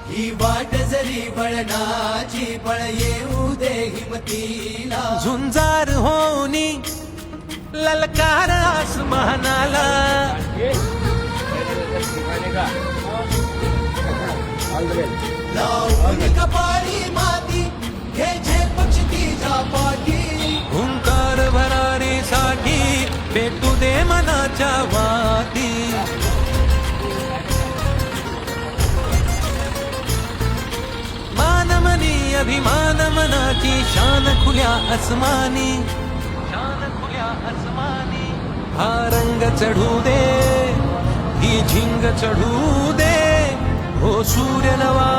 ही वाट जरी बळणाची बळ येऊ दे हिमतीला झुंजार होनी ललकार आसमानाला लावून कपाळी माती घे पक्ष तिच्या पाठी हुंकार भरारीसाठी पेटू दे मनाच्या वाती मानमनी अभिमान मनाची शान खुल्या आसमानी हा रंग चढू दे ही झिंग चढू दे हो सूर्य नवा